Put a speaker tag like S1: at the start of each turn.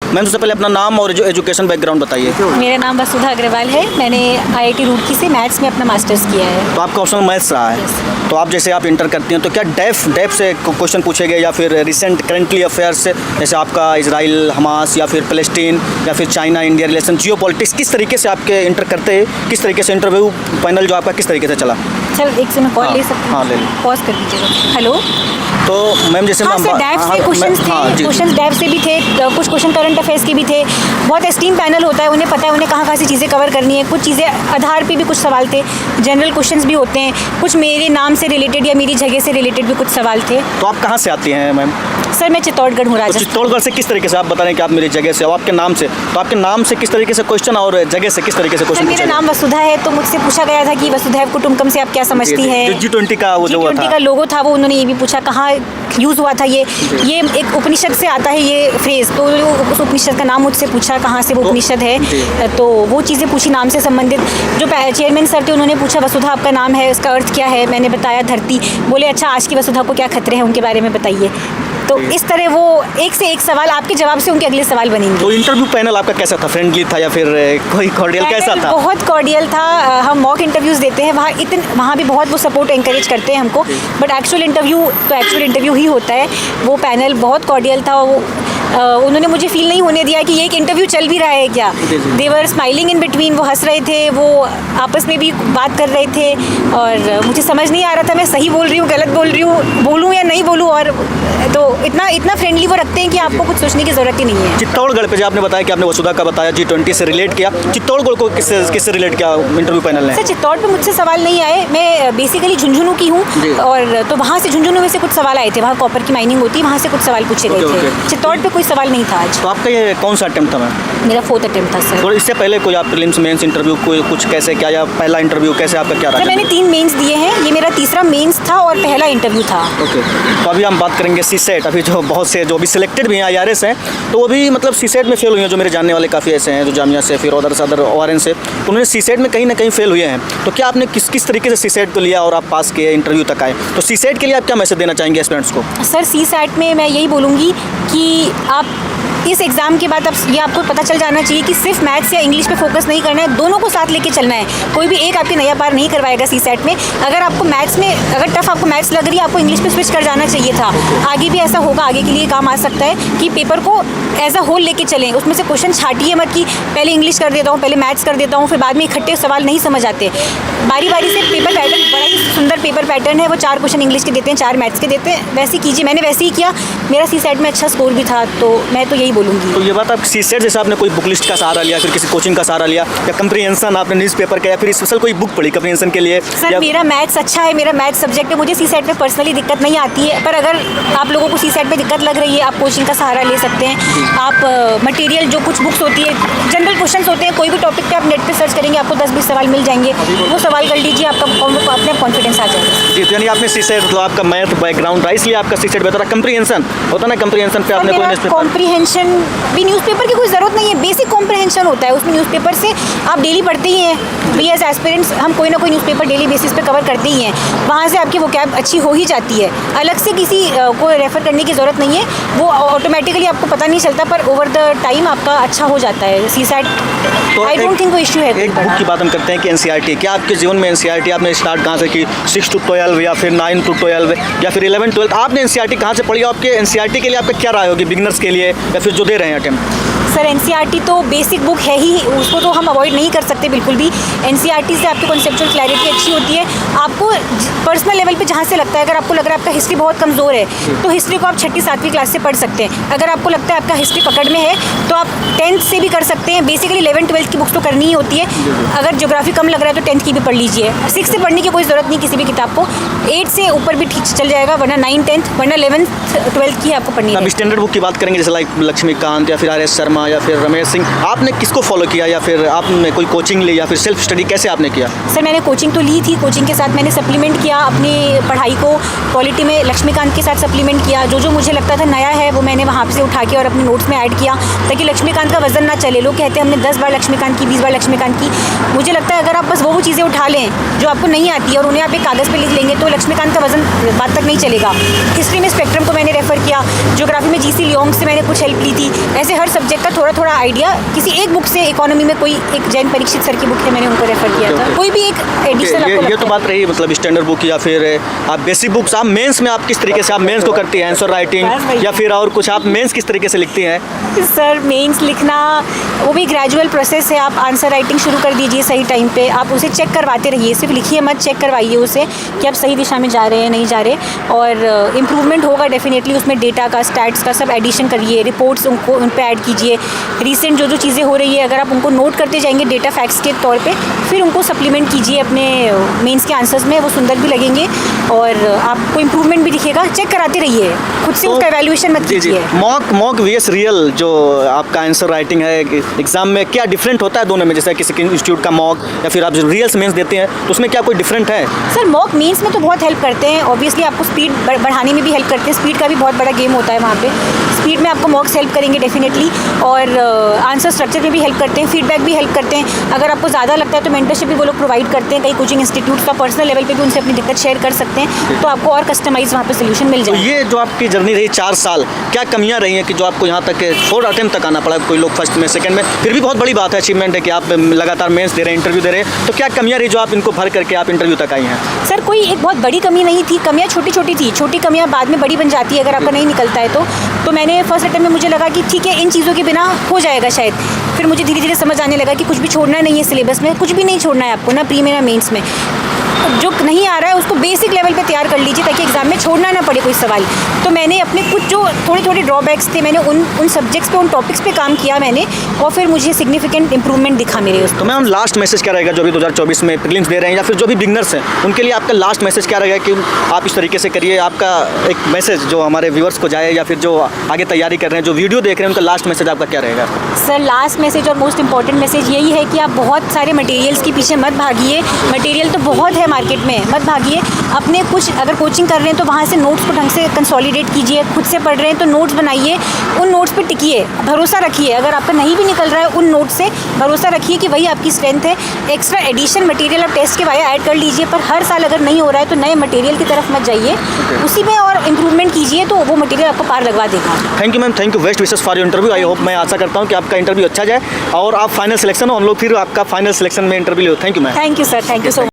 S1: Ma'am सबसे पहले अपना नाम और जो एजुकेशन बैकग्राउंड बताइए।
S2: मेरा नाम वसुधा अग्रवाल है। मैंने IIT रुड़की से मैथ्स में अपना मास्टर्स किया है।
S1: तो आपका ऑप्शन मैथ्स रहा है। तो आप जैसे आप इंटर करती हैं तो क्या डेफ से क्वेश्चन पूछे गए या फिर रिसेंट करेंटली अफेयर्स से, जैसे आपका इजराइल हमास या फिर पैलेस्टीन या फिर चाइना इंडिया रिलेशन, जियो पॉलिटिक्स, किस तरीके से आपके इंटर करते हैं, किस तरीके से इंटरव्यू पैनल जो आपका किस तरीके से चला?
S2: चल एक से मैं कॉल ले सकती हूँ?
S1: हाँ ले लो।
S2: पॉज कर दीजिएगा। हेलो।
S1: तो मैम जैसे
S2: हाँ सर, डैब से क्वेश्चंस थे, क्वेश्चंस डैब से भी थे, कुछ क्वेश्चन करंट अफेयर्स के भी थे। बहुत एस्टीम पैनल होता है, उन्हें पता है उन्हें कहाँ से चीज़ें कवर करनी है। कुछ चीज़ें आधार पे भी कुछ सवाल थे, जनरल क्वेश्चंस भी होते हैं, कुछ मेरे नाम से रिलेटेड या मेरी जगह से रिलेटेड भी कुछ सवाल थे।
S1: तो आप कहाँ से आती हैं मैम?
S2: सर मैं चित्तौड़गढ़ हूँ, राजस्थान।
S1: चित्तौड़गढ़ से किस तरीके से आप बता रहे हैं कि आप मेरी जगह से हो, आपके नाम से, तो आपके नाम से किस तरीके से क्वेश्चन और जगह से किस तरीके से क्वेश्चन?
S2: मेरा नाम वसुधा है, तो मुझसे पूछा गया था कि वसुधैव कुटुंबकम से आप क्या समझती हैं।
S1: G20 का वो जो
S2: G20 का लोगो था, वो उन्होंने ये भी पूछा कहाँ यूज़ हुआ था। ये एक उपनिषद से आता है ये फ्रेज़, तो उस उपनिषद का नाम मुझसे पूछा कहाँ से वो उपनिषद है, तो वो चीज़ें पूछी नाम से संबंधित। जो चेयरमैन सर थे उन्होंने पूछा वसुधा आपका नाम है, उसका अर्थ क्या है? मैंने बताया धरती। बोले अच्छा आज की वसुधा को क्या खतरे हैं, उनके बारे में बताइए। तो इस तरह वो एक से एक सवाल, आपके जवाब से उनके अगले सवाल बनेंगे।
S1: तो इंटरव्यू पैनल आपका कैसा था? फ्रेंडली था या फिर कोई कॉर्डियल कैसा था?
S2: बहुत कॉर्डियल था। हम मॉक इंटरव्यूज़ देते हैं, वहाँ भी बहुत वो सपोर्ट एनकरेज करते हैं हमको, बट एक्चुअल इंटरव्यू ही होता है। वो पैनल बहुत कॉर्डियल था। वो उन्होंने मुझे फील नहीं होने दिया कि ये एक इंटरव्यू चल भी रहा है क्या। दे वर स्माइलिंग इन बिटवीन, वो हंस रहे थे, वो आपस में भी बात कर रहे थे, और मुझे समझ नहीं आ रहा था मैं सही बोल रही हूँ गलत बोल रही हूँ, बोलूँ या नहीं बोलूँ। और तो इतना फ्रेंडली वो रखते हैं कि आपको कुछ सोचने की ज़रूरत ही नहीं है।
S1: चित्तौड़गढ़ पे जो आपने बताया कि आपने वसुधा का बताया, G20 से रिलेट किया, चित्तौड़गढ़ को किससे रिलेट किया इंटरव्यू पैनल ने?
S2: सर चित्तौड़ पे मुझसे सवाल नहीं आए। मैं बेसिकली झुंझुनू की हूँ, और तो वहाँ से झुंझुनू में से कुछ सवाल आए थे। वहाँ कॉपर की माइनिंग होती है, वहाँ से कुछ सवाल पूछे गए थे। चित्तौड़ पे कोई सवाल नहीं था आज।
S1: तो आपका ये कौन सा अटेम्प्ट था मैम?
S2: मेरा 4th अटेम्प्ट था सर।
S1: और इससे पहले कोई आप प्रीलिम्स मेंस इंटरव्यू कोई कुछ कैसे क्या, या पहला इंटरव्यू कैसे आपका क्या रहा?
S2: मैंने 3 मेंस दिए हैं, ये मेरा तीसरा मेंस था और पहला इंटरव्यू था।
S1: ओके, तो अभी हम बात करेंगे सीसेट। अभी जो बहुत से जो अभी सिलेक्टेड भी हैं IRS हैं, तो वो भी मतलब सीसेट में फेल हुए हैं। जो मेरे जानने वाले काफ़ी ऐसे हैं जो जामिया से फिर अदर ORN से, तो उन्होंने सीसेट में कहीं ना कहीं फेल हुए हैं। तो क्या आपने किस तरीके से सीसेट को लिया और आप पास किए, इंटरव्यू तक आए? तो सीसेट के लिए आप क्या मैसेज देना चाहेंगे स्टूडेंट्स को?
S2: सर सीसैट में मैं यही बोलूँगी कि आप इस एग्ज़ाम के बाद आपको पता चल जाना चाहिए कि सिर्फ मैथ्स या इंग्लिश पे फोकस नहीं करना है, दोनों को साथ लेके चलना है। कोई भी एक आपकी नया पार नहीं करवाएगा सीसैट में। अगर आपको मैथ्स में अगर टफ आपको मैथ्स लग रही है, आपको इंग्लिश पे स्विच कर जाना चाहिए था। आगे भी ऐसा होगा, आगे के लिए काम आ सकता है कि पेपर को एज अ होल लेके चलें। उसमें से क्वेश्चन छाटिए मत कि पहले इंग्लिश कर देता हूँ, पहले मैथ्स कर देता हूँ, फिर बाद में इकट्ठे सवाल नहीं समझ आते। बारी बारी से पेपर पैटर्न, बड़ा ही सुंदर पेपर पैटर्न है। वो 4 क्वेश्चन इंग्लिश के देते हैं, 4 मैथ्स के देते हैं। वैसे कीजिए, मैंने वैसे ही किया। मेरा सीसैट में अच्छा स्कोर भी था, तो मैं तो यही बोलूँगी।
S1: तो ये बात आप सीसेट जैसे आपने कोई बुक लिस्ट का सहारा लिया, फिर किसी कोचिंग का सहारा लिया, या कंप्रीहेंशन आपने न्यूज़पेपर का, या फिर स्पेशल कोई बुक पढ़ी कंप्रीहेंशन के लिए?
S2: सर मेरा मैथ्स अच्छा है, मेरा मैथ्स सब्जेक्ट है, मुझे सीसैट में पर्सनली दिक्कत नहीं आती है। पर अगर आप लोगों को सीसैट में दिक्कत लग रही है, आप कोचिंग का सहारा ले सकते हैं। आप मटेरियल जो कुछ बुक्स होती है, जनरल क्वेश्चंस होते हैं, कोई भी टॉपिक पे आप नेट पे सर्च करेंगे, आपको 10-20 सवाल मिल जाएंगे। वो सवाल कर लीजिए, आपका अपने कॉन्फिडेंस आ जाएगा।
S1: जी, तो यानी आपने सीसेट, मतलब आपका मैथ बैकग्राउंड रहा इसलिए आपका सीसेट बेहतर था। कंप्रीहेंशन होता ना, कंप्रीहेंशन पे आपने कोई
S2: कॉम्प्रीहेंशन भी न्यूज़पेपर की कोई ज़रूरत नहीं है, बेसिक कॉम्प्रीहेंशन होता है उसमें। न्यूज़पेपर से आप डेली पढ़ते ही हैं, वी एज एस्पिरेंट्स हम कोई ना कोई न्यूज़पेपर डेली बेसिस पे कवर करते ही हैं। वहाँ से आपकी वोकैब अच्छी हो ही जाती है, अलग से किसी को रेफ़र करने की ज़रूरत नहीं है। वो ऑटोमेटिकली आपको पता नहीं चलता, पर ओवर द टाइम आपका अच्छा हो जाता है सीसैट।
S1: तो
S2: आई डोंट थिंक कोई इशू है।
S1: एक बुक की बात हम करते हैं कि NCERT, क्या आपके जीवन में NCERT आपने स्टार्ट कहाँ से की? 6 to 12 या फिर 9 to 12 या फिर 11-12? आपने NCERT कहाँ से पढ़ी? आपके NCERT के लिए आपका क्या राय होगी बिगिनर्स के लिए, या फिर जो दे रहे हैं अटेम्प्ट?
S2: सर NCERT तो बेसिक बुक है ही, उसको तो हम अवॉइड नहीं कर सकते बिल्कुल भी। NCERT से आपकी कॉन्सेप्चुअल क्लैरिटी अच्छी होती है। आपको पर्सनल लेवल पे जहाँ से लगता है, अगर आपको लग रहा है आपका हिस्ट्री बहुत कमज़ोर है, तो हिस्ट्री को आप 6ठी-7वीं क्लास से पढ़ सकते हैं। अगर आपको लगता है आपका हिस्ट्री पकड़ में है, तो आप 10th से भी कर सकते हैं। बेसिकली 11-12 की बुक्स तो करनी ही होती है। अगर ज्योग्राफी कम लग रहा है तो 10th की भी पढ़ लीजिए। 6 से पढ़ने की कोई ज़रूरत नहीं किसी भी किताब को। 8 से ऊपर भी ठीक चल जाएगा, वरना 9, 10th, वरना 11th-12th की आपको पढ़नी है।
S1: अब स्टैंडर्ड बुक की बात करेंगे, जैसे लाइक लक्ष्मीकांत या फिर RS शर्मा या फिर रमेश सिंह, आपने किसको फॉलो किया, या फिर आपने कोई कोचिंग ली, या फिर सेल्फ स्टडी कैसे आपने किया?
S2: सर मैंने कोचिंग तो ली थी, कोचिंग के साथ मैंने सप्लीमेंट किया अपनी पढ़ाई को, क्वालिटी में लक्ष्मीकांत के साथ सप्लीमेंट किया। जो मुझे लगता था नया है वो मैंने वहाँ से उठा के और अपने नोट्स में ऐड किया, ताकि लक्ष्मीकांत का वजन ना चले। लोग कहते हैं हमने 10 बार लक्ष्मीकांत की, 20 बार लक्ष्मीकांत की। मुझे लगता है अगर आप बस वो चीज़ें उठा लें जो आपको नहीं आती है और उन्हें आप एक कागज़ पे लिख लेंगे, तो लक्ष्मीकांत का वजन बात तक नहीं चलेगा। हिस्ट्री में स्पेक्ट्रम को मैंने रेफ़र किया, ज्योग्राफी में GC लियोंग से मैंने कुछ हेल्प ली थी। ऐसे हर सब्जेक्ट का का थोड़ा थोड़ा आइडिया किसी एक बुक से, इकोनॉमी में कोई एक जैन परीक्षित सर की बुक है, मैंने उनको रेफर किया था। कोई भी एक एडिशनल
S1: ये तो बात रही मतलब स्टैंडर्ड बुक या फिर आप बेसिक बुक्स। आप मेंस में आप किस तरीके से आप मेंस को करती हैं, आंसर राइटिंग या फिर और कुछ, आप मेंस किस तरीके से लिखती हैं?
S2: सर मेंस लिखना वो भी ग्रेजुअल प्रोसेस है। आप आंसर राइटिंग शुरू कर दीजिए सही टाइम पे, आप उसे चेक करवाते रहिए, सिर्फ लिखिए मत, चेक करवाइए उसे कि आप सही दिशा में जा रहे हैं नहीं जा रहे, और इम्प्रूवमेंट होगा डेफिनेटली। उसमें डेटा का, स्टैट्स का सब एडिशन करिए, रिपोर्ट्स उनको उन पर ऐड कीजिए, रिसेंट जो चीज़ें हो रही है अगर आप उनको नोट करते जाएंगे डेटा फैक्ट्स के तौर पे, फिर उनको सप्लीमेंट कीजिए अपने मेंस के आंसर्स में, वो सुंदर भी लगेंगे और आपको इम्प्रूवमेंट भी दिखेगा। चेक कराते रहिए, खुद से उसका एवेल्यूएशन मत कीजिए।
S1: मॉक वीएस रियल जो आपका आंसर राइटिंग है एग्जाम में, क्या डिफरेंट होता है दोनों में? जैसे किसी इंस्टीट्यूट का मॉक या फिर आप जो रियल मेंस देते हैं तो उसमें क्या कोई डिफरेंट है?
S2: सर मॉक मेंस में तो बहुत हेल्प करते हैं, ऑब्वियसली आपको स्पीड बढ़ाने में भी हेल्प करते हैं। स्पीड का भी बहुत बड़ा गेम होता है वहाँ पे, स्पीड में आपको मॉक्स हेल्प करेंगे डेफिनेटली, और आंसर स्ट्रक्चर में भी हेल्प करते हैं, फीडबैक भी हेल्प करते हैं। अगर आपको ज़्यादा लगता है तो मेंटरशिप भी वो लोग प्रोवाइड करते हैं, कई कोचिंग इंस्टीट्यूट का पर्सनल लेवल पे भी उनसे अपनी दिक्कत शेयर कर सकते हैं, तो आपको और कस्टमाइज वहाँ पे सोल्यूशन मिल
S1: तो
S2: जाए।
S1: ये जो आपकी जर्नी रही 4 साल, क्या कमियां रही हैं कि जो आपको यहाँ तक 4 अटेम्प्ट तक आना पड़ा? कोई लोग फर्स्ट में, सेकंड में, फिर भी बहुत बड़ी बात है, अचीवमेंट है कि आप लगातार मेंस दे रहे हैं, इंटरव्यू दे रहे हैं, तो क्या कमियां रही जो आप इनको भर करके आप इंटरव्यू तक आई हैं?
S2: सर कोई एक बहुत बड़ी कमी नहीं थी, कमियाँ छोटी छोटी थी, छोटी कमियाँ बाद में बड़ी बन जाती है अगर आपका नहीं निकलता है तो मैंने फर्स्ट अटेम्प्ट में मुझे लगा कि ठीक है इन चीज़ों के बिना हो जाएगा शायद, फिर मुझे धीरे धीरे समझ आने लगा कि कुछ भी छोड़ना नहीं है सिलेबस में, कुछ भी नहीं छोड़ना है आपको, ना प्री में ना मेंस में। जो नहीं आ रहा है उसको बेसिक लेवल पे तैयार कर लीजिए ताकि एग्जाम में छोड़ना ना पड़े कोई सवाल। तो मैंने अपने कुछ जो थोड़े थोड़े ड्रॉबैक्स थे, मैंने उन सब्जेक्ट्स पे, उन टॉपिक्स पे काम किया मैंने, और फिर मुझे सिग्निफिकेंट इंप्रूवमेंट दिखा मेरे उसमें।
S1: तो मैम लास्ट मैसेज क्या रहेगा जो भी 2024 में प्रीलिम्स दे रहे हैं या फिर जो भी बिगनर्स हैं उनके लिए आपका लास्ट मैसेज क्या रहेगा कि आप इस तरीके से करिए? आपका एक मैसेज जो हमारे व्यूअर्स को जाए या फिर जो आगे तैयारी कर रहे हैं, जो वीडियो देख रहे हैं, उनका लास्ट मैसेज आपका क्या रहेगा?
S2: सर लास्ट मैसेज और मोस्ट इंपॉर्टेंट मैसेज यही है कि आप बहुत सारे मटेरियल्स के पीछे मत भागिए। मटेरियल तो बहुत है मार्केट में, मत भागिए। अपने कुछ अगर कोचिंग कर रहे हैं तो वहाँ से नोट्स को ढंग से कंसोलिडेट कीजिए, खुद से पढ़ रहे हैं तो नोट्स बनाइए, उन नोट्स पे टिकिए, भरोसा रखिए। अगर आपका नहीं भी निकल रहा है उन नोट्स से भरोसा रखिए कि वही आपकी स्ट्रेंथ है। एक्स्ट्रा एडिशन मटेरियल आप टेस्ट के वाया ऐड कर लीजिए, पर हर साल अगर नहीं हो रहा है तो नए मटेरियल की तरफ मत जाइए, उसी में और इम्प्रूवमेंट कीजिए तो वो मटेरियल आपको पार लगवा देगा।
S1: Thank you ma'am, thank you, best wishes for your interview. I hope, मैं आशा करता हूँ कि आपका इंटरव्यू अच्छा जाए और आप फाइनल सिलेक्शन हो, हम लोग फिर आपका फाइनल सिलेक्शन में इंटरव्यू ले। Thank you ma'am.
S2: Thank you sir, thank you so much.